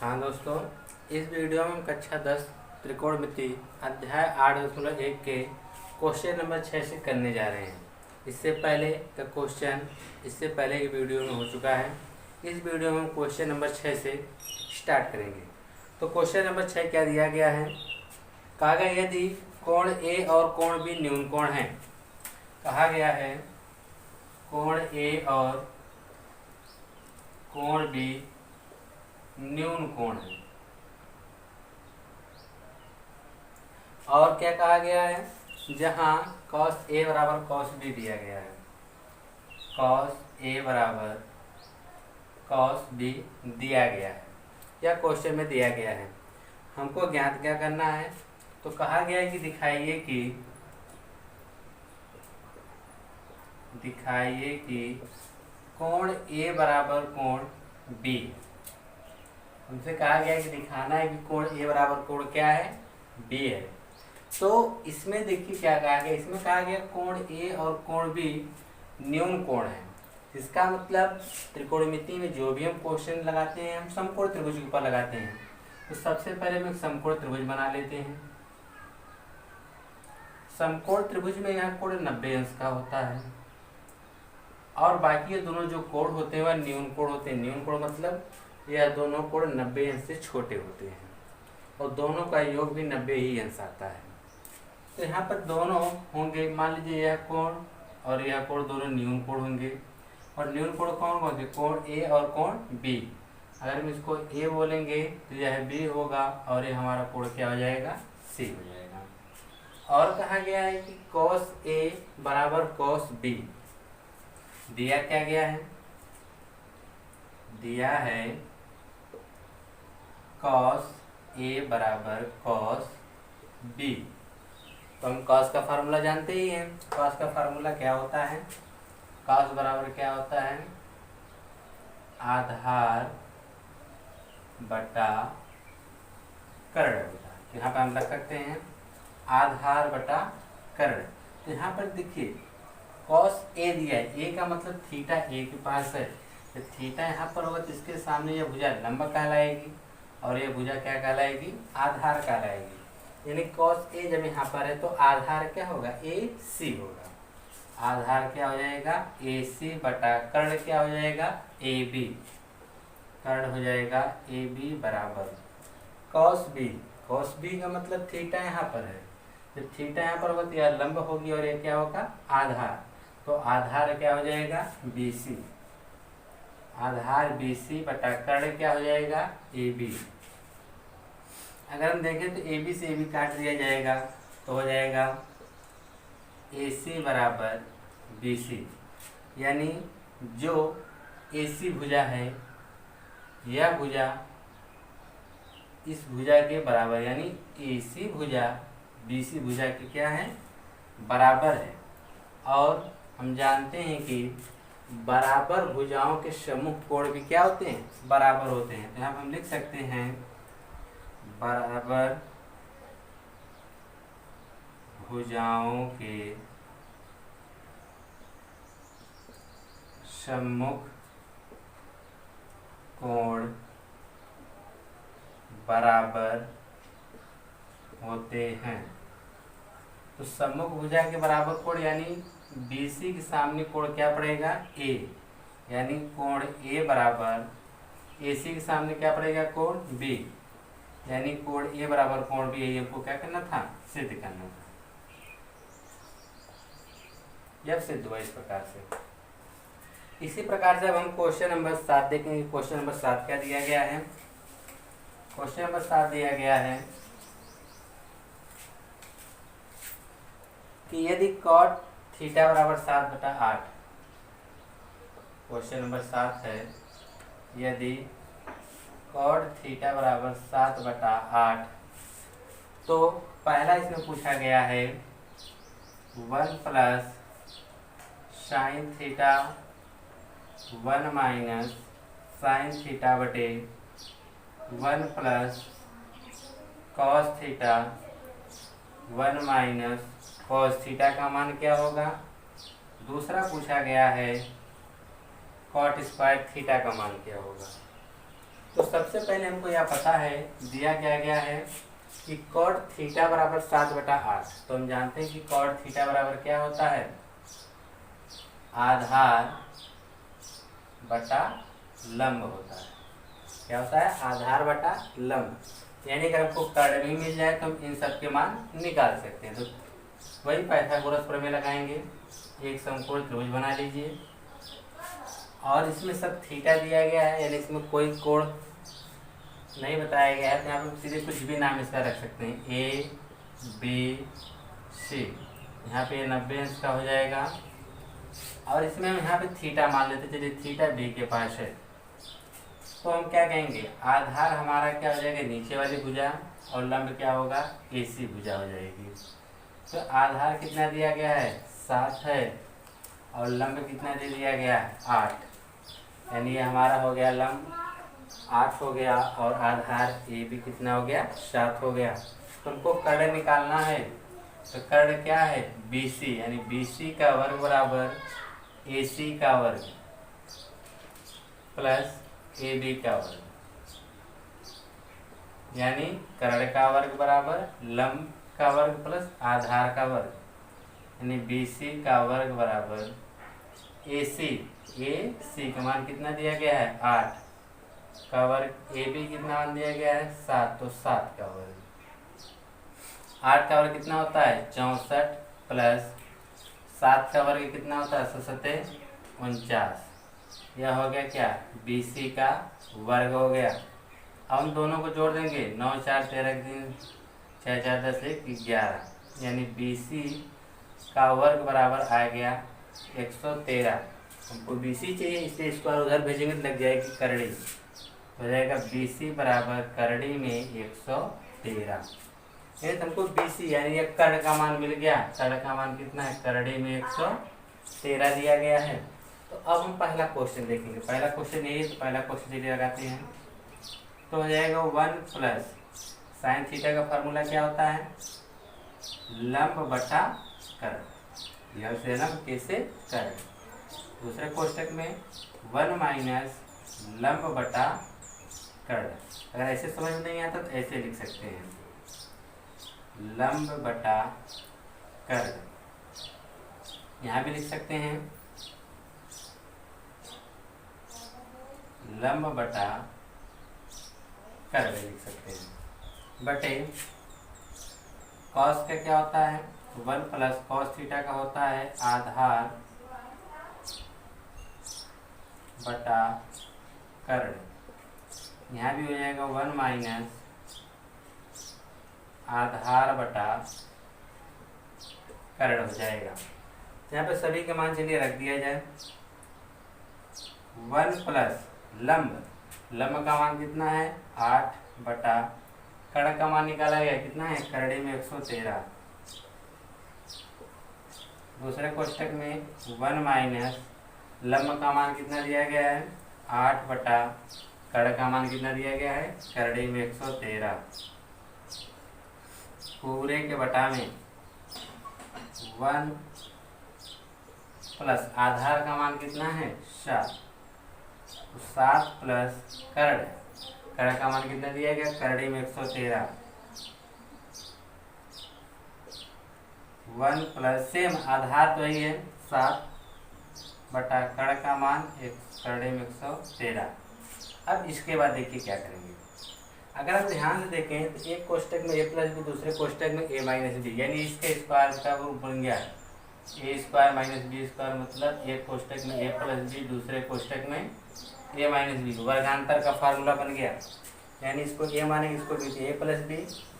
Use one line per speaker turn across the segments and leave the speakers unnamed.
हाँ दोस्तों, इस वीडियो में हम कक्षा 10 त्रिकोणमिति अध्याय 8.1 के क्वेश्चन नंबर 6 से करने जा रहे हैं। इससे पहले का क्वेश्चन इससे पहले की वीडियो में हो चुका है। इस वीडियो में हम क्वेश्चन नंबर 6 से स्टार्ट करेंगे। तो क्वेश्चन नंबर 6 क्या दिया गया है? कहा गया यदि कोण ए और कोण बी न्यून कोण है। कहा गया है कोण ए और कोण बी न्यून कोण है। और क्या कहा गया है? जहां cos A बराबर cos B दिया गया है, cos A बराबर cos B दिया गया है या क्वेश्चन में दिया गया है। हमको ज्ञात क्या करना है? तो कहा गया है कि दिखाइए कि कोण A बराबर कोण B। हमसे कहा गया है कि दिखाना है कि कोण A बराबर कोण क्या है? B है। तो इसमें देखिए क्या कहा गया, इसमें कहा गया कोण A और कोण B न्यून कोण है। इसका मतलब त्रिकोणमिति में जो भी हम क्वेश्चन लगाते हैं हम समकोण त्रिभुज के ऊपर लगाते हैं। तो सबसे पहले हम एक समकोण त्रिभुज बना लेते हैं। समकोण त्रिभुज में यहाँ कोण 90 अंश का होता है और बाकी दोनों जो कोण होते हैं वह न्यून कोण होते हैं। न्यून कोण मतलब यह दोनों कोण 90 अंश से छोटे होते हैं और दोनों का योग भी 90 ही अंश आता है। तो यहाँ पर दोनों होंगे, मान लीजिए यह कोण और यह कोण दोनों न्यून कोण होंगे। और न्यून कोण कौन कौन से? कोण ए और कोण बी। अगर हम इसको ए बोलेंगे तो यह बी होगा और ये हमारा कोण क्या हो जाएगा? सी हो जाएगा। और कहा गया है कि cos A बराबर cos B दिया क्या गया है? दिया है cos A बराबर cos B। तो हम cos का फार्मूला जानते ही हैं। cos का फार्मूला क्या होता है? cos बराबर क्या होता है? आधार बटा कर्ण होता है। तो यहाँ पर हम रख सकते हैं आधार बटा कर्ण। तो यहाँ पर देखिए cos A दिया है, A का मतलब थीटा A के पास है। तो थीटा यहाँ पर होगा तो इसके सामने यह भुजा लंब कहलाएगी और यह भुजा क्या कहलाएगी? आधार कहलाएगी। यानी cos A जब यहाँ पर है तो आधार क्या होगा? AC होगा। आधार क्या हो जाएगा? AC बटा कर्ण क्या हो जाएगा? AB। कर्ण हो जाएगा AB बराबर cos B। cos B का मतलब थीटा यहाँ पर है। जब थीटा यहाँ पर होगा तो यह लंब होगी और यह क्या होगा? आधार। तो आधार क्या हो जाएगा? BC। आधार BC बटा कर्ण क्या हो जाएगा? AB। अगर हम देखें तो AB से AB काट दिया जाएगा तो हो जाएगा AC बराबर BC। यानी जो AC भुजा है यह भुजा इस भुजा के बराबर, यानी AC भुजा BC भुजा के क्या है? बराबर है। और हम जानते हैं कि बराबर भुजाओं के सम्मुख कोण भी क्या होते हैं? बराबर होते हैं। तो यहाँ हम लिख सकते हैं बराबर भुजाओं के सम्मुख कोण बराबर होते हैं। तो सम्मुख भुजा के बराबर कोण यानी BC के सामने कोण क्या पड़ेगा? A। यानी कोण A बराबर AC के सामने क्या पड़ेगा? कोण B। यानी कोण A बराबर कोण B। यही हमको क्या करना था? सिद्ध करना था। यह सिद्ध हुआ इस प्रकार से। इसी प्रकार से अब हम क्वेश्चन नंबर 7 देखेंगे। क्वेश्चन नंबर 7 क्या दिया गया है? क्वेश्चन नंबर 7 दिया गया है कि यदि cot थीटा बराबर 7/8। क्वेश्चन नंबर 7 है यदि cot थीटा बराबर 7/8। तो पहला इसमें पूछा गया है 1 plus sine theta 1 minus sine theta बटे 1 plus cos theta 1 minus cos theta का मान क्या होगा? दूसरा पूछा गया है कॉट स्क्वायर थीटा का मान क्या होगा? तो सबसे पहले हमको यह पता है, दिया क्या गया है कि कॉट थीटा बराबर 7/8। तो हम जानते हैं कि कॉट थीटा बराबर क्या होता है, आधार बटा लंब होता है। क्या होता है, आधार बटा लंब। यानी अगर हमको कर्ण भी मिल जाए तो हम इन सब के मान निकाल सकते हैं। तो वही पाइथागोरस प्रमेय लगाएंगे, एक समकोण त्रिभुज बना लीजिए और इसमें सब थीटा दिया गया है, यानी इसमें कोई कोण नहीं बताया गया है, तो यहाँ पर सीधे कुछ भी नाम इसका रख सकते हैं, ए बी सी। यहाँ पे 90 अंश का हो जाएगा और इसमें हम यहाँ पे थीटा मान लेते, चलिए थीटा बी के पास है। तो हम क्या कहेंगे, आधार हमारा क्या हो जाएगा, नीचे वाली भुजा, और लंब क्या होगा, AC भुजा हो जाएगी। तो आधार कितना दिया गया है, 7 है, और लंब कितना दे दिया गया है, 8। यानी ये हमारा हो गया लंब 8 हो गया और आधार AB कितना हो गया, 7 हो गया। तो हमको कर्ण निकालना है, तो कर्ण क्या है, BC, यानी BC का वर्ग बराबर AC का वर्ग प्लस AB का वर्ग, यानी कर्ण का वर्ग बराबर लंब का वर्ग प्लस आधार का वर्ग, यानी BC का वर्ग बराबर AC का मान कितना दिया गया है, 8 का वर्ग, AB कितना मान दिया गया है, 7, तो 7 का वर्ग। 8 का वर्ग कितना होता है, 64 प्लस 7 का वर्ग कितना होता है, 7 49। यह हो गया क्या, BC का वर्ग हो गया। अब हम दोनों को जोड़ देंगे, 9 4 13 3 6 4 10 1 11, यानी BC का वर्ग बराबर आ गया 113। हमको BC चाहिए, इसलिए इसको उधर भेजेंगे तो लग जाएगी करड़ी, हो जाएगा BC बराबर करड़ी में 113। यानी हमको BC यानी एक कर्ण का मान मिल गया। कर्ण का मान कितना है, करड़ी में 113 दिया गया है। तो अब हम पहला क्वेश्चन देखेंगे। पहला क्वेश्चन यही है, तो पहला क्वेश्चन चलिए लगाते हैं। तो हो जाएगा 1 प्लस साइन थीटा का फार्मूला क्या होता है, लंब बटा कर्ण, यह से लंब कैसे कर्ण। दूसरे कोष्टक में 1 माइनस लंब बटा कर्ण। अगर ऐसे समझ में नहीं आता तो ऐसे लिख सकते हैं, लंब बटा कर्ण। यहाँ भी लिख सकते हैं लंब बटा कर्ण लिख सकते हैं। बटे कॉस का क्या होता है, 1 प्लस कॉस थीटा का होता है आधार बटा कर्ण। यहाँ भी हो जाएगा 1 माइनस आधार बटा कर्ण हो जाएगा। यहाँ पे सभी के मान चलिए रख दिया जाए। 1 प्लस लंब, लंब का मान कितना है, 8 बटा कर्ण का मान निकाला गया कितना है, करड़ी में 113। दूसरे कोष्टक में 1 माइनस लंब का मान कितना दिया गया है, 8 बटा कर्ण का मान कितना दिया गया है, करड़ी में 113। पूरे के बटा में 1 प्लस आधार का मान कितना है, 7, तो 7 प्लस कर्ण का मान कितना दिया गया, करड़ी में 113। 1 प्लस सेम आधार तो वही है 7 बटा कर्ण का मान करड़ी में 113। अब इसके बाद देखिए क्या करेंगे। अगर हम ध्यान से देखें तो एक कोष्टक में a प्लस बी, दूसरे कोष्टक में a माइनस बी, यानी इसके स्क्वायर का रूप बन गया a square minus b square, मतलब एक कोष्टक में a प्लस बी, दूसरे कोष्टक में a माइनस बी, वर्गांतर का फार्मूला बन गया। यानी इसको a मानेंगे, इसको भी a plus b,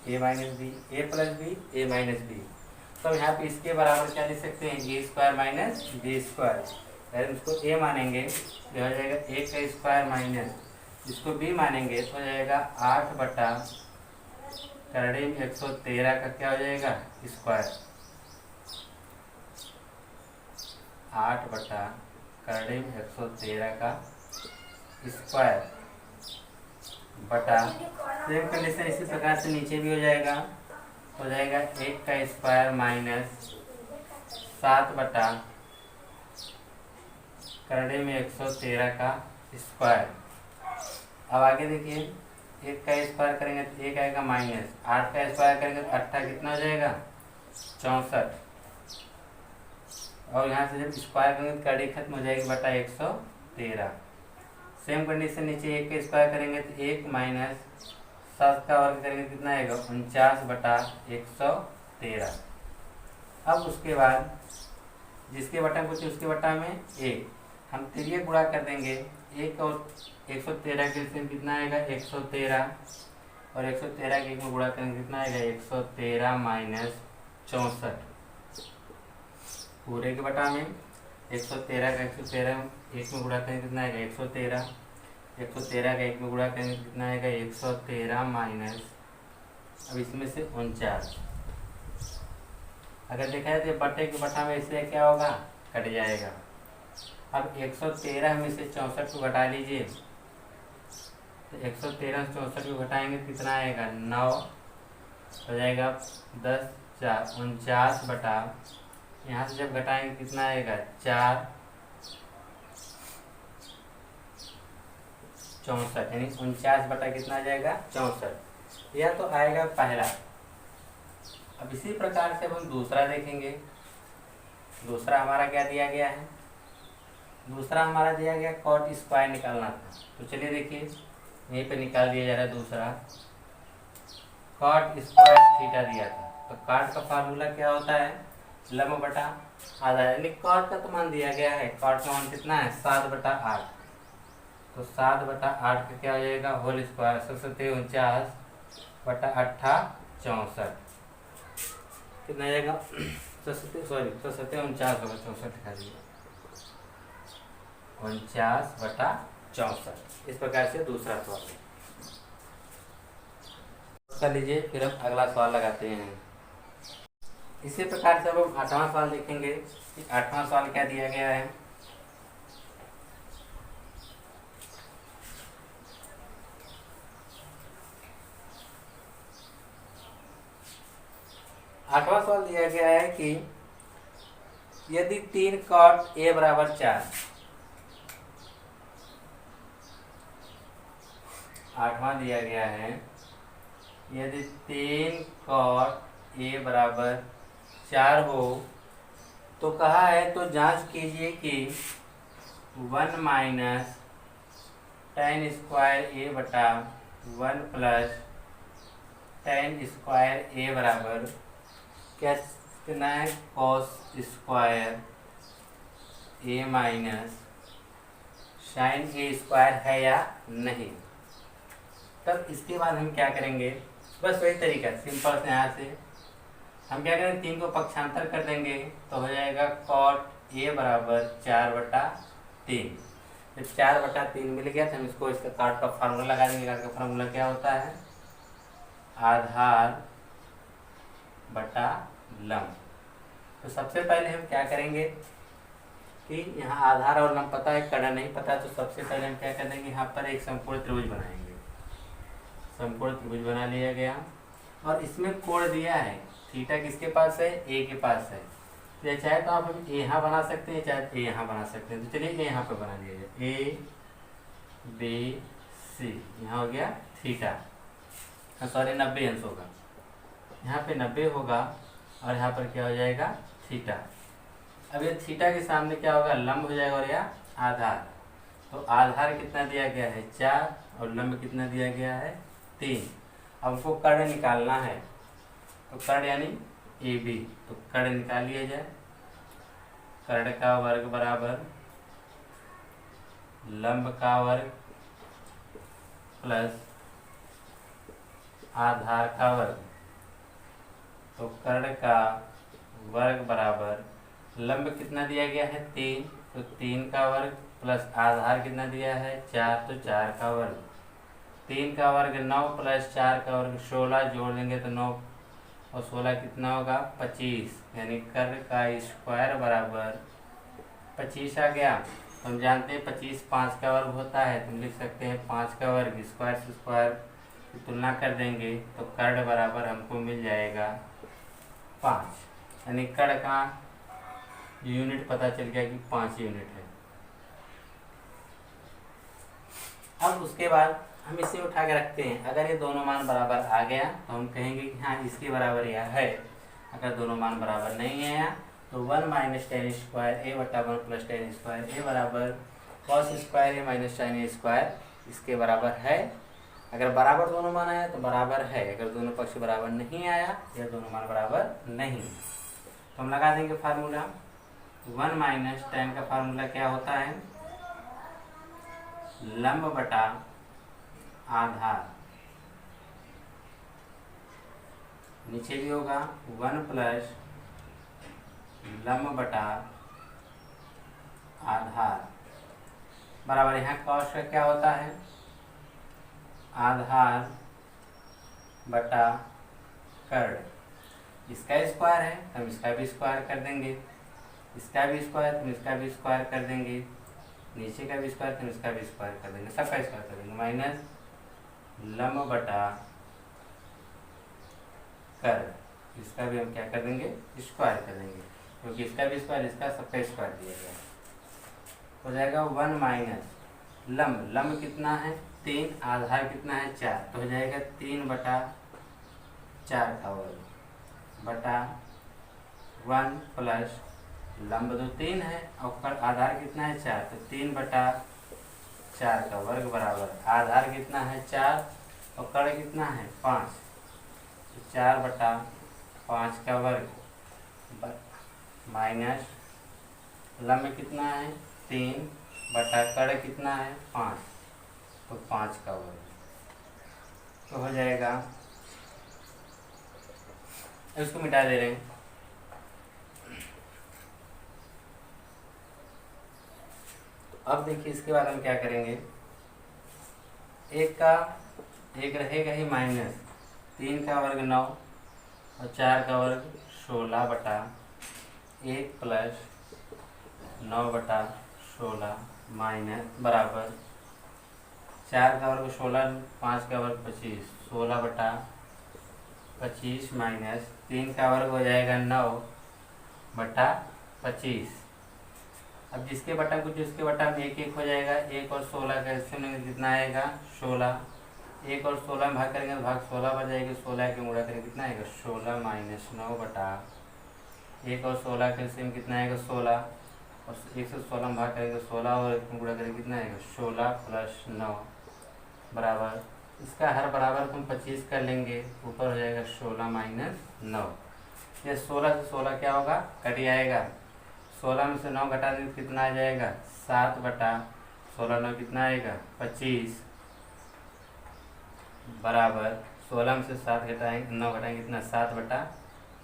a minus b, a plus b, a minus b. तो यहाँ पे इसके बराबर क्या लिख सकते हैं, a square minus b square. यानी इसको a मानेंगे तो हो जाएगा a का स्क्वायर माइनस, इसको b मानेंगे तो हो जाएगा 8 बटा करड़ी में 113 का क्या हो जाएगा, स्क्वायर। 8 बटा करड़ी में 113 का स्क्वायर बटा सेम कंडीशन इसी प्रकार से नीचे भी हो जाएगा, हो जाएगा 1 का स्क्वायर माइनस 7 बटा करड़ी में 113 का स्क्वायर। अब आगे देखिए, 1 का स्क्वायर करेंगे तो 1 आएगा माइनस, 8 का स्क्वायर करेंगे तो 8 कितना हो जाएगा 64, और यहाँ से जब स्क्वायर करेंगे तो कड़ी खत्म हो जाएगी बटा 113। सेम कंडीशन नीचे 1 का स्क्वायर करेंगे तो 1 माइनस 7 का वर्ग करेंगे कितना आएगा 49 बटा 113। अब उसके बाद जिसके बटा में पूछे उसके बटा में 1 हम तिरिये गुणा कर देंगे। 1 और 113 के सेम कितना आएगा 113, और 113 के 1 में गुणा करेंगे कितना आएगा 113 माइनस 64। पूरे के बटा में 113 का 113 1 में गुणा करेंगे कितना आएगा 113, 113 का 1 में गुणा करेंगे कितना आएगा 113 माइनस, अब इसमें से 49। अगर देखा जाए तो बटे के बटा में इससे क्या होगा कट जाएगा। अब 113 में से 64 को घटा लीजिए, तो 113 से 64 को घटाएंगे तो कितना आएगा 9 हो जाएगा 10 4 49 बटा, यहाँ से जब घटाएंगे कितना आएगा 4 64, यानी 49 बटा कितना आ जाएगा 64। यह तो आएगा पहला। अब इसी प्रकार से अब हम दूसरा देखेंगे। दूसरा हमारा क्या दिया गया है, दूसरा हमारा दिया गया कॉट स्क्वायर निकालना था। तो चलिए देखिए यहीं पे निकाल दिया जा रहा है दूसरा। कॉट स्क्वायर थीटा दिया था, तो कॉट का फार्मूला क्या होता है लंब बटा आधा, यानी कॉट का तो मान दिया गया है, कॉट का मान कितना है 7 बटा 8, तो 7 बटा 8 का क्या हो जाएगा होल स्क्वायर 49 बटा 8 64 कितना जाएगा 49 होगा 64 लिखा दिया 49 बटा 64। इस प्रकार से दूसरा सवाल कर लीजिए, फिर हम अगला सवाल लगाते हैं। इसी प्रकार से अब हम 8वां सवाल देखेंगे कि 8वां सवाल क्या दिया गया है। आठवां सवाल दिया गया है कि यदि 3 कॉट ए बराबर 4, 8वां दिया गया है यदि 3 कॉट ए बराबर 4 हो तो कहा है तो जांच कीजिए कि 1 माइनस tan स्क्वायर ए बटा 1 प्लस tan स्क्वायर ए बराबर क्या कितना है cos स्क्वायर ए माइनस साइन ए स्क्वायर है या नहीं। तब इसके बाद हम क्या करेंगे, बस वही तरीका सिंपल से यहाँ से हम क्या करेंगे 3 को पक्षांतर कर देंगे तो हो जाएगा cot ए बराबर 4 बटा 3। जब 4 बटा 3 मिल गया तो हम इसको इसका काट का फार्मूला लगा देंगे। काट का फार्मूला क्या होता है आधार बटा लंब। तो सबसे पहले हम क्या करेंगे कि यहाँ आधार और लंब पता है, कड़ा नहीं पता, तो सबसे पहले हम क्या कर देंगे यहाँ पर एक समकोण त्रिभुज बनाएंगे। समकोण त्रिभुज बना लिया गया और इसमें कोण दिया है थीटा किसके पास है ए के पास है। तो चाहे तो आप हम ए यहाँ बना सकते हैं चाहे ए यहाँ बना सकते हैं। तो चलिए ए यहाँ पे बना दिया जाए ए बी सी, यहाँ हो गया थीटा, सॉरी 90 अंश होगा, यहाँ पे 90 होगा और यहाँ पर क्या हो जाएगा थीटा। अब ये थीटा के सामने क्या होगा लंब हो जाएगा और यह आधार। तो आधार कितना दिया गया है 4 और लंब कितना दिया गया है 3। अब हमको कर्ण निकालना है, तो कर्ण यानी ए बी, तो कर्ण निकाल लिया जाए। कर्ण का वर्ग बराबर लंब का वर्ग प्लस आधार का वर्ग, तो कर्ण का वर्ग बराबर लंब कितना दिया गया है 3, तो 3 का वर्ग प्लस आधार कितना दिया है 4, तो 4 का वर्ग। 3 का वर्ग 9 प्लस 4 का वर्ग 16, जोड़ देंगे तो 9 और 16 कितना होगा 25, यानी कर्ण का स्क्वायर बराबर 25 आ गया। तो हम जानते हैं 25 5 का वर्ग होता है, तो हम लिख सकते हैं 5 का वर्ग स्क्वायर से स्क्वायर की तुलना कर देंगे तो कर्ण बराबर हमको मिल जाएगा 5, यानी कर्ण का यूनिट पता चल गया कि 5 यूनिट है। अब उसके बाद हम इसे उठा के रखते हैं। अगर ये दोनों मान बराबर आ गया तो हम कहेंगे कि हाँ इसके बराबर यह है। अगर दोनों मान बराबर नहीं आया तो 1 माइनस टेन स्क्वायर ए बटा 1 प्लस टेन स्क्वायर ए बराबर कॉस स्क्वायर ए माइनस साइन ए स्क्वायर इसके बराबर है। अगर बराबर दोनों मान आया तो बराबर है, अगर दोनों पक्ष बराबर नहीं आया या दोनों मान बराबर नहीं तो हम लगा देंगे फार्मूला। 1 माइनस टेन का फार्मूला क्या होता है, लंब बटा आधार, नीचे भी होगा 1 प्लस लंब बटा आधार बराबर यहाँ कॉस का क्या होता है, आधार बटा कर्ण। इसका स्क्वायर है तो हम इसका भी स्क्वायर कर देंगे, इसका भी स्क्वायर तो हम इसका भी स्क्वायर कर देंगे, नीचे का भी स्क्वायर तो हम इसका भी स्क्वायर कर देंगे, सबका स्क्वायर कर देंगे। माइनस लंब बटा कर्ण, इसका भी हम क्या कर देंगे, स्क्वायर कर देंगे, क्योंकि इसका भी स्क्वायर इसका सबका स्क्वायर दिया गया हो जाएगा। 1 माइनस लंब, लंब कितना है 3, आधार कितना है 4, तो हो जाएगा 3 बटा 4 का वर्ग बटा 1 प्लस लंब तो 3 है और आधार कितना है 4, तो 3 बटा 4 का वर्ग बराबर आधार कितना है 4 और कर्ण कितना है 5, तो 4 बटा 5 का वर्ग माइनस लंब कितना है 3 बटा कर्ण कितना है 5, तो 5 का वर्ग, तो हो जाएगा। इसको मिटा दे रहे हैं। अब देखिए इसके बाद हम क्या करेंगे, एक रहेगा ही माइनस 3 का वर्ग 9 और 4 का वर्ग 16 बटा 1 प्लस 9 बटा 16 माइनस बराबर 4 का वर्ग 16, 5 का वर्ग 25, 16 बटा 25 माइनस 3 का वर्ग हो जाएगा 9 बटा 25। अब जिसके बटा कुछ उसके बटा में 1 1 हो जाएगा, 1 और 16 का इससे कितना आएगा 16, 1 और 16 में भाग करेंगे तो भाग 16 बच जाएगी, 16 के गुणा करेंगे कितना आएगा 16 माइनस 9 बटा 1 और 16 के इससे कितना आएगा 16 और 1 से 16 में भाग करेंगे 16 और 1 में गुणा करेंगे कितना आएगा 16 प्लस 9 बराबर इसका हर बराबर को हम 25 कर लेंगे, ऊपर हो जाएगा 16 माइनस 9। ये 16 से 16 क्या होगा कट आएगा, 16 में से 9 घटा देंगे तो कितना आ जाएगा 7 बटा 16, 9 कितना आएगा 25 बराबर 16 में से 7 घटाएंगे 9 घटाएंगे कितना 7 बटा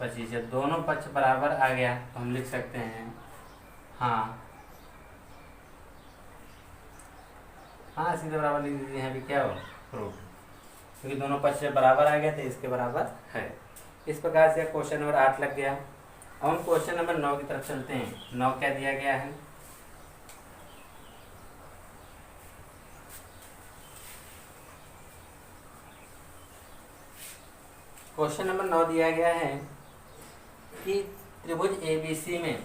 25। जब दोनों पक्ष बराबर आ गया तो हम लिख सकते हैं हाँ सीधे बराबर लिख दीजिए, यहाँ भी क्या हो प्रूफ, क्योंकि दोनों पक्ष बराबर आ गया तो इसके बराबर है। इस प्रकार से क्वेश्चन नंबर 8 लग गया। अब हम क्वेश्चन नंबर 9 की तरफ चलते हैं। 9 क्या दिया गया है, क्वेश्चन नंबर 9 दिया गया है कि त्रिभुज ABC में,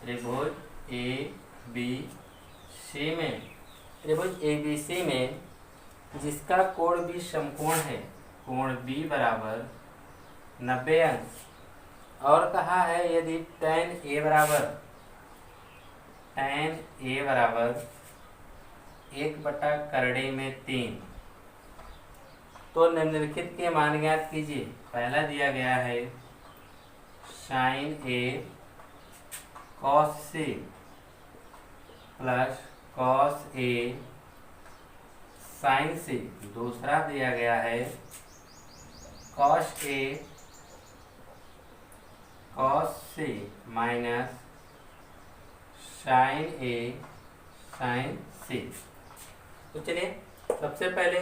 त्रिभुज ABC में जिसका कोण B समकोण है, कोण B बराबर 90 अंश, और कहा है यदि tan A बराबर 1/3 तो निम्नलिखित के मान ज्ञात कीजिए। पहला दिया गया है sin A cos C plus cos A sin C, दूसरा दिया गया है cos A cos C minus sin A sin C। तो चलिए सबसे पहले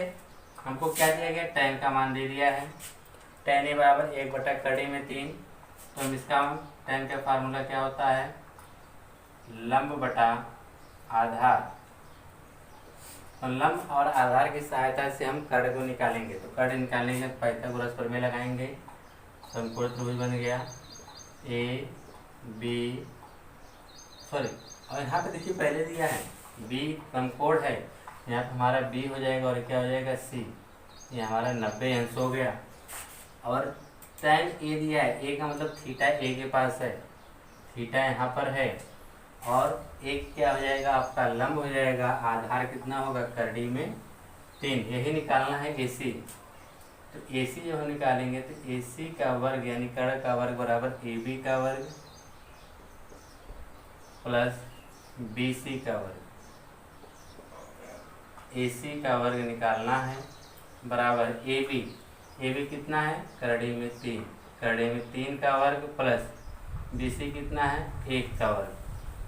हमको क्या दिया गया, tan का मान दे दिया है, tan A बराबर 1/3, तो हम इसका tan का फार्मूला क्या होता है लंब बटा आधार, तो लंब और आधार की सहायता से हम कर्ण को निकालेंगे। तो कर्ण निकालने के पाइथागोरस प्रमेय लगाएंगे, समकोण त्रिभुज बन गया और यहाँ पे देखिए पहले दिया है B समकोण है, यहाँ पे हमारा बी हो जाएगा और क्या हो जाएगा सी। ये हमारा 90 अंश हो गया। और tan ए दिया है, ए का मतलब थीटा ए के पास है, थीटा यहाँ पर है। और एक क्या हो जाएगा आपका लंब हो जाएगा, आधार कितना होगा करड़ी में 3, यही निकालना है AC। तो AC जो निकालेंगे तो AC का वर्ग यानी कर्ण का वर्ग बराबर AB का वर्ग प्लस BC का वर्ग। AC का वर्ग निकालना है बराबर AB कितना है करड़ी में 3, करड़ी में 3 का वर्ग प्लस BC कितना है 1 का वर्ग।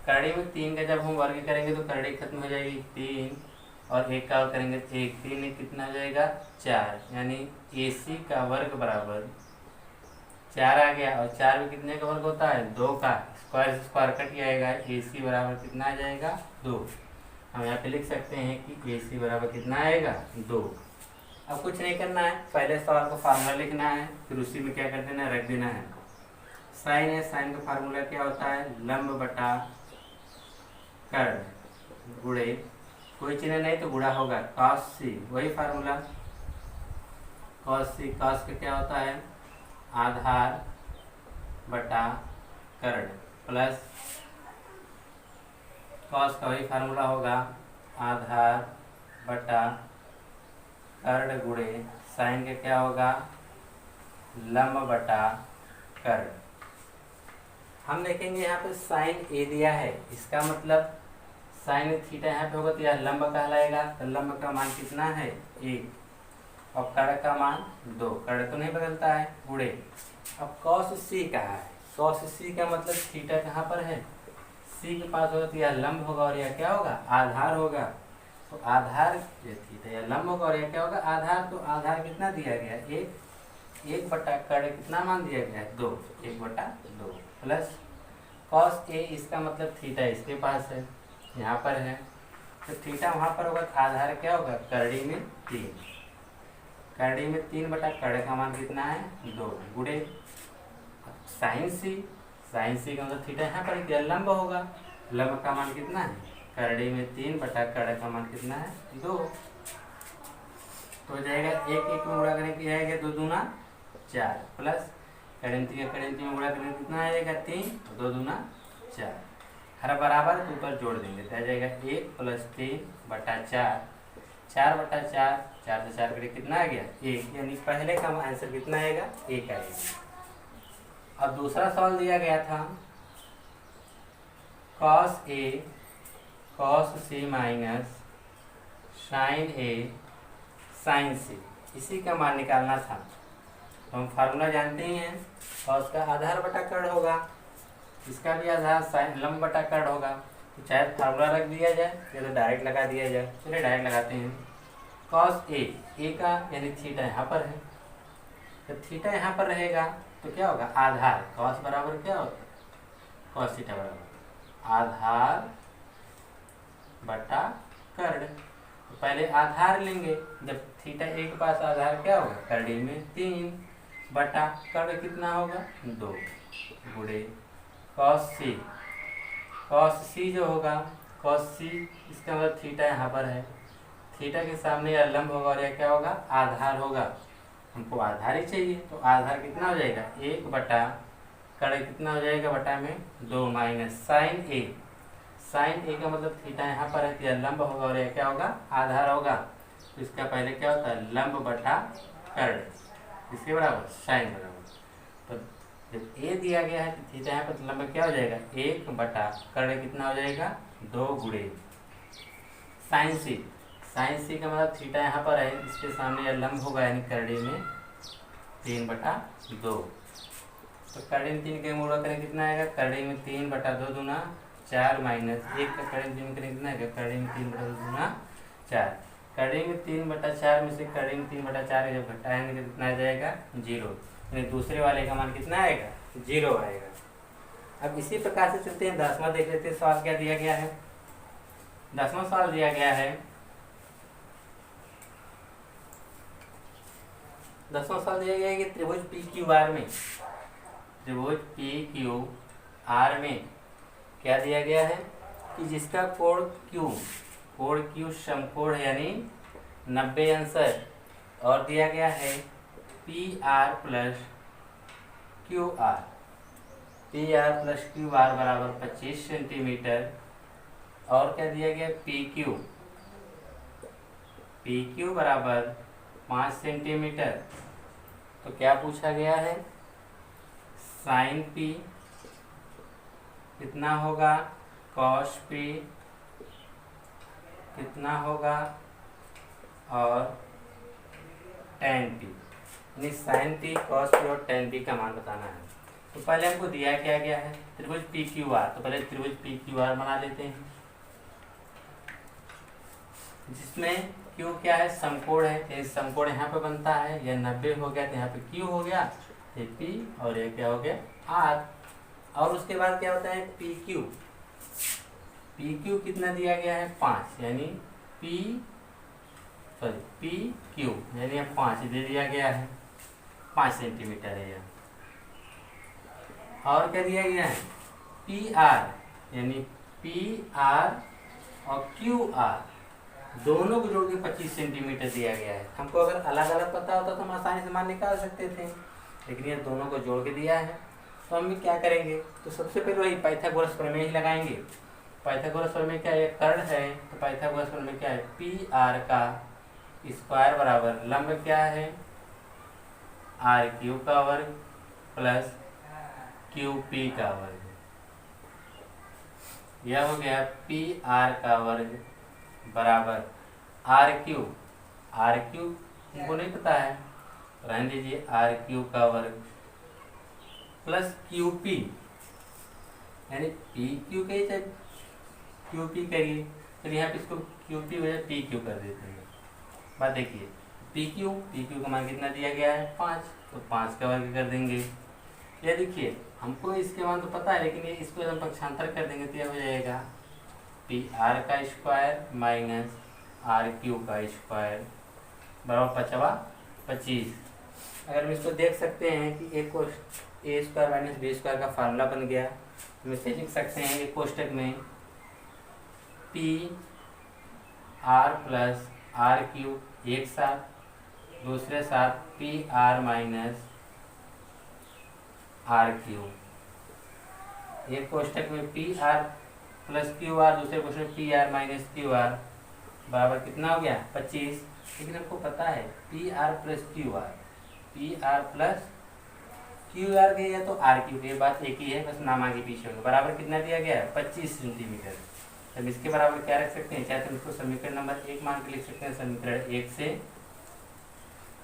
करड़ी में 3 का जब हम वर्ग करेंगे तो करड़ी खत्म हो जाएगी 3, और 1 का वर्ग करेंगे तो 1, 3 1 कितना हो जाएगा 4, यानी AC का वर्ग बराबर 4 आ गया। और 4 में कितने का वर्ग होता है 2 का, स्क्वायर से स्क्वायर कट जाएगा, AC बराबर कितना आ जाएगा 2। हम यहाँ पे लिख सकते हैं कि AC बराबर कितना आएगा 2। अब कुछ नहीं करना है, पहले सवाल को फार्मूला लिखना है, फिर उसी में क्या कर देना है रख देना है। साइन है, साइन का फार्मूला क्या होता है लंब बटा कर्ण गुणे, कोई चिन्ह नहीं तो गुणा होगा cos c, वही फार्मूला cos c। cos का क्या होता है आधार बटा कर्ण प्लस cos का वही फार्मूला होगा आधार बटा कर्ण गुणे साइन का क्या होगा लंब बटा कर्ण। हम देखेंगे यहाँ पे साइन ए दिया है, इसका मतलब साइन थीटा यहाँ पे होगा तो यह लंब कहलाएगा। तो लंब का मान कितना है 1 और कर्ण का मान 2, कर्ण तो नहीं बदलता है गुणे। अब cos c कहाँ है, cos c का मतलब थीटा कहाँ पर है c के पास होगा तो यह लंब होगा और यह क्या होगा आधार होगा। तो आधार ये थीटा या लंब होगा और यह क्या होगा आधार। तो आधार कितना दिया गया 1 बटा कर्ण कितना मान दिया गया 2, 1 बटा 2 प्लस cos a, इसका मतलब थीटा इसके पास है यहाँ पर है, तो थीटा वहाँ पर होगा तो आधार क्या होगा करड़ी में 3, करड़ी में 3 बटा कर्ण का मान कितना है 2 गुणे साइन सी, साइन सी का मतलब थीटा यहाँ पर लंब होगा, लंब का मान कितना है करड़ी में 3 बटा कर्ण का मान कितना है 2। तो हो जाएगा 1 1 में गुणा करने की आएगा 2 दूना 4 प्लस करेंती में गुणा करने कितना आएगा 3, 2 दूना 4, हर बराबर के ऊपर जोड़ देंगे तो आ जाएगा 1 प्लस 3 बटा 4, 4 बटा 4, 4 से 4 करें कितना आ गया 1, यानी पहले का आंसर कितना आएगा 1 आएगा। अब दूसरा सवाल दिया गया था cos a cos c minus sine a sine c, इसी का मान निकालना था। तो हम फार्मूला जानते ही हैं, cos का आधार बटा कर्ण होगा, इसका भी आधार साइन लंब बटा कर्ण होगा। तो चाहे फार्मूला रख दिया जाए या तो डायरेक्ट लगा दिया जाए, चलिए डायरेक्ट लगाते हैं। cos a का यानी थीटा यहाँ पर है, तो थीटा यहाँ पर रहेगा तो क्या होगा आधार, cos बराबर क्या होता है cos थीटा बराबर आधार बटा कर्ण। तो पहले आधार लेंगे, जब थीटा ए के पास आधार क्या होगा करड़ी में 3 बटा कर्ण कितना होगा 2 गुणे cos c, cos c जो होगा cos c इसका मतलब थीटा यहाँ पर है, थीटा के सामने यह लंब होगा और यह क्या होगा आधार होगा, हमको आधार ही चाहिए। तो आधार कितना हो जाएगा 1 बटा कर्ण कितना हो जाएगा बटा में 2 माइनस साइन ए, साइन ए का मतलब थीटा यहाँ पर है तो यह लंब होगा और यह क्या होगा आधार होगा। तो इसका पहले क्या होता है लंब बटा कर्ण, इसके बराबर साइन बराबर। तो जब ए दिया गया है तो थीटा यहाँ पर लंब क्या हो जाएगा 1 बटा कर्ण कितना हो जाएगा 2 गुणे साइन सी, साइन सी का मतलब थीटा यहाँ पर है, इसके सामने यह लंब होगा यानी करड़ी में 3 बटा 2। तो करड़ी में 3 के गुणा करें कितना आएगा करड़ी में 3 बटा 2 दूना 4 माइनस 1 का करड़ी में 3 करें कितना आएगा करड़ी में 3 बटा 2 दूना 4, करड़ी में 3 बटा 4 में से करड़ी में 3 बटा 4 जब घटाएंगे तो कितना आ जाएगा 0, यानी दूसरे वाले का मान कितना आएगा 0 आएगा। अब इसी प्रकार से चलते हैं 10वां देख लेते हैं सवाल क्या दिया गया है। 10वां सवाल दिया गया है, 10वां सवाल दिया गया है कि त्रिभुज PQR में, त्रिभुज PQR में क्या दिया गया है कि जिसका कोण Q, कोण क्यू समकोण है यानी 90 आंसर। और दिया गया है p r plus q r, p r plus q r बराबर 25 सेंटीमीटर। और क्या दिया गया पी क्यू, पी क्यू बराबर 5 सेंटीमीटर। तो क्या पूछा गया है साइन पी कितना होगा, कॉस पी कितना होगा और टेन पी, यानी साइन पी कॉस पी और टेन पी का मान बताना है। तो पहले हमको दिया क्या गया है त्रिभुज पी क्यू आर, तो पहले त्रिभुज पी क्यू आर बना लेते हैं, जिसमें क्यू क्या है समकोण है, तो समकोण यहाँ पे बनता है, यह 90 हो गया तो यहाँ पे क्यू हो गया, ये पी और ये क्या हो गया आर। और उसके बाद क्या होता है पी क्यू, पी क्यू कितना दिया गया है 5, यानी पी क्यू यानी 5 दे दिया गया है, 5 सेंटीमीटर है यह। और क्या दिया गया है पी आर, यानी पी आर और क्यू आर दोनों को जोड़ के 25 सेंटीमीटर दिया गया है। हमको अगर अलग अलग पता होता तो हम आसानी से मान निकाल सकते थे, लेकिन ये दोनों को जोड़ के दिया है। तो हम क्या करेंगे, तो सबसे पहले वही पाइथागोरस प्रमेय ही लगाएंगे। पाइथागोरस प्रमेय क्या है, कर्ण है, तो पाइथागोरस प्रमेय क्या है पी आर का स्क्वायर बराबर लंब क्या है आर क्यू का वर्ग प्लस क्यू पी का वर्ग, यह हो गया पी आर का वर्ग बराबर आर क्यू, आर क्यू हमको नहीं पता है, रहने दीजिए, आर क्यू का वर्ग प्लस क्यू पी, यानी पी क्यू के चाहे क्यू पी करिए, फिर यहाँ पे इसको क्यू पी वजह पी क्यू कर देते हैं। बात देखिए पी क्यू का मान कितना दिया गया है 5, तो 5 का वर्ग कर देंगे। ये देखिए हमको इसके मान तो पता है, लेकिन ये इसको हम पक्षांतर कर देंगे तो यह हो जाएगा पी आर का स्क्वायर माइनस आर क्यू का स्क्वायर बराबर 25। अगर हम इसको देख सकते हैं कि एक ए स्क्वायर माइनस बी स्क्वायर का फार्मूला बन गया, हम इसे लिख सकते हैं एक कोष्टक में p r plus r q एक साथ, दूसरे साथ p r minus r q, एक कोष्टक में p r plus q r, दूसरे कोष्टक में p r minus q r बराबर कितना हो गया 25। लेकिन हमको पता है p r plus q r, p r plus q r के या तो आर क्यू के, बात एक ही है, बस नाम आगे पीछे होगा। बराबर कितना दिया गया है 25 सेंटीमीटर। अब इसके बराबर क्या रख सकते हैं, चाहे तो इसको समीकरण नंबर 1 मान के लिख सकते हैं, समीकरण 1 से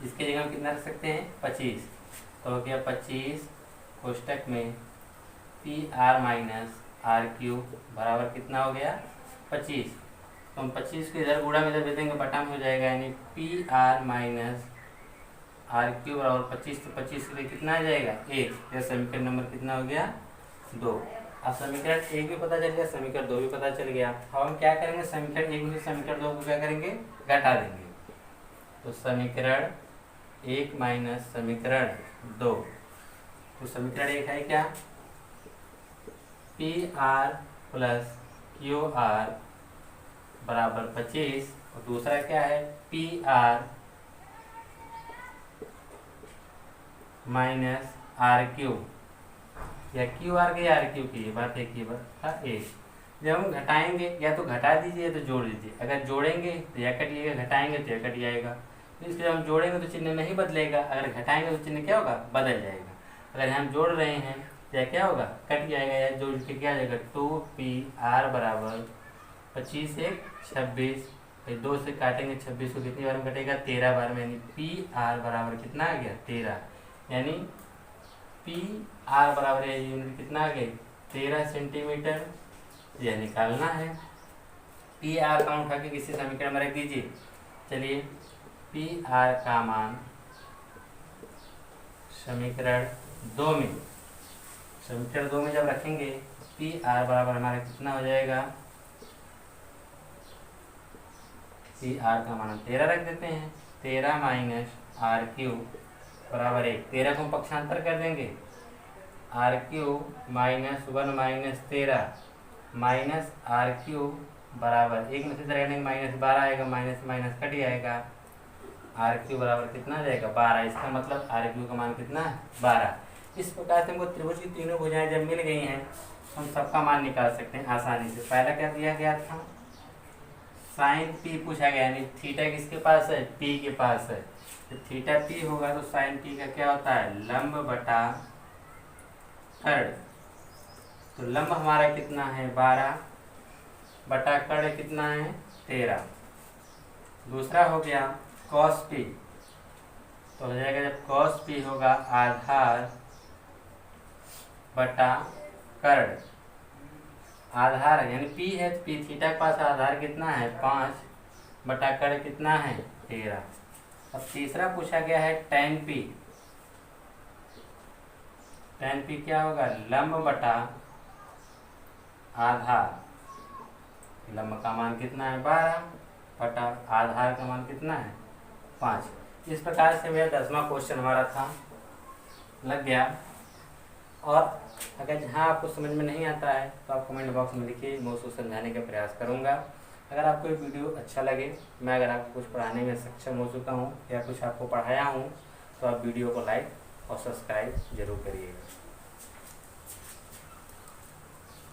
इसके जगह हम कितना रख सकते हैं 25, तो हो गया 25 कोष्टक में p r minus r q बराबर कितना हो गया 25। तो हम 25 को इधर गुणा में इधर भेज देंगे, बटा में हो जाएगा, यानी p r minus r q बराबर 25, तो 25 के लिए कितना आ जाएगा 1। यह समीकरण नंबर कितना हो गया 2। अब समीकरण 1 भी पता चल गया, समीकरण 2 भी पता चल गया। अब हम क्या करेंगे, समीकरण 1 में से समीकरण 2 को क्या करेंगे घटा देंगे, तो समीकरण 1 माइनस समीकरण 2, तो समीकरण 1 है क्या p r plus q r बराबर 25, और दूसरा क्या है p r minus r q, या क्यू आर के आर क्यू की बात एक ही बात एक। जब हम घटाएंगे या तो घटा दीजिए या तो जोड़ दीजिए, अगर जोड़ेंगे तो यह कटिएगा, घटाएंगे तो यह कट जाएगा। तो इसलिए हम जोड़ेंगे तो चिन्ह नहीं बदलेगा, अगर घटाएंगे तो चिन्ह क्या होगा बदल जाएगा। अगर हम जोड़ रहे हैं तो क्या होगा कट जाएगा, या जोड़ के क्या जाएगा 2pr बराबर 25 1 26, 2 से काटेंगे 26 को कितनी बार में कटेगा 13 बार में, यानी pr बराबर कितना आ गया 13, यानी pr बराबर यूनिट कितना आ गई 13 सेंटीमीटर। यह निकालना है, pr का उठा के किसी समीकरण में रख दीजिए। चलिए pr का मान समीकरण 2 में, समीकरण 2 में जब रखेंगे pr बराबर हमारा कितना हो जाएगा, pr का मान 13 रख देते हैं, 13 माइनस आर क्यू बराबर 1, 13 को हम पक्षांतर कर देंगे, r q minus 1 minus 13 minus r q बराबर एक में से रहेंगे -12 आएगा, माइनस माइनस कट जाएगा, आर क्यू बराबर कितना आ जाएगा 12। इसका मतलब आर क्यू का मान कितना है 12। इस प्रकार से हमको त्रिभुज की तीनों भुजाएं जब मिल गई हैं हम सबका मान निकाल सकते हैं आसानी से। पहला क्या दिया गया था, साइन पी पूछा गया, यानी थीटा किसके पास है, पी के पास है। तो थीटा पी होगा तो साइन पी का क्या होता है, लंब बटा कर्ण। तो लंब हमारा कितना है 12 बटा कर्ण कितना है 13। दूसरा हो गया कॉस पी, तो हो जाएगा जब कॉस पी होगा आधार बटा कर्ण। आधार यानी पी है, पी थीटा के पास आधार कितना है 5 बटा कर्ण कितना है 13। अब तीसरा पूछा गया है tan पी। tan पी क्या होगा, लंब बटा आधार। लंब का मान कितना है 12 बटा आधार का मान कितना है 5। इस प्रकार से मेरा 10वां क्वेश्चन हमारा था लग गया। और अगर जहाँ आपको समझ में नहीं आता है तो आप कमेंट बॉक्स में लिखिए, मैं उसको समझाने का प्रयास करूँगा। अगर आपको ये वीडियो अच्छा लगे, मैं अगर आपको कुछ पढ़ाने में सक्षम हो चुका हूँ या कुछ आपको पढ़ाया हूँ, तो आप वीडियो को लाइक और सब्सक्राइब जरूर करिएगा।